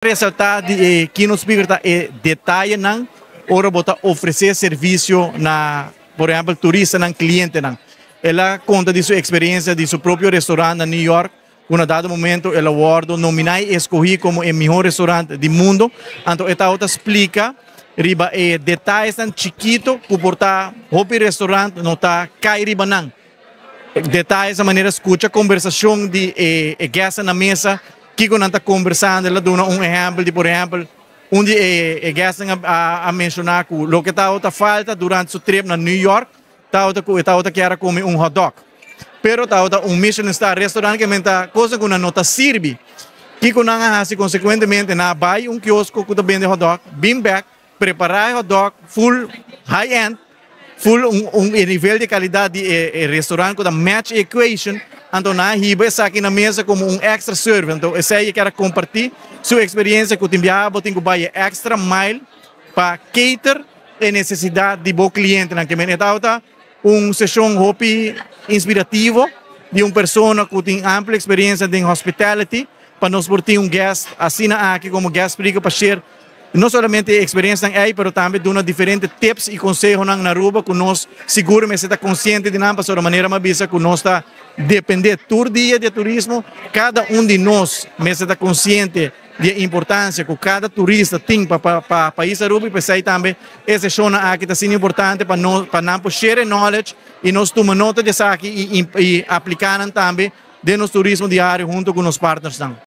Ressaltar que nos speaker detalhe não ora bota oferecer serviço na, por exemplo, turista não cliente não. Ela conta de sua experiência de seu próprio restaurante na New York. Um dado momento ela award nominai escolhi como o melhor restaurante do mundo. Então esta outra explica riba detalhes tan chiquito que portar hopi restaurante não tá cai riba não. Detalhes a maneira escuta conversação de guest na mesa que quando está conversando, ela dá exemplo de, por exemplo, onde o guest a mencionar que o que está falta durante seu trip na New York, está quer comer hot dog. Pero está Michelin Star restaurante que menta coisa que não está serve. Que quando assim consequentemente na vai quiosco que vende hot dog, bring back, preparar hot dog full high end, full nível de qualidade de restaurante que match equation. Então, na riba, está aqui na mesa como extra service. Então, essa aí quer compartilhar sua experiência com o Timbiaba, tem que ir extra mile para cater a necessidade de bom cliente. Então, sessão hopi inspirativa de uma pessoa que tem ampla experiência em hospitality para nos portar guest, assim aqui como guest speaker para share não somente a experiência aí, mas também dando diferentes tips e conselhos na rua que nós seguramente está consciente de nós, para a maneira mais bisa que nós está depender todo dia de turismo, cada de nós está consciente da importância que cada turista tem para o país aruba e para também essa zona aqui está sendo importante para nós share knowledge e nós tomar nota disso aqui e aplicar também de nosso turismo diário junto com os partners.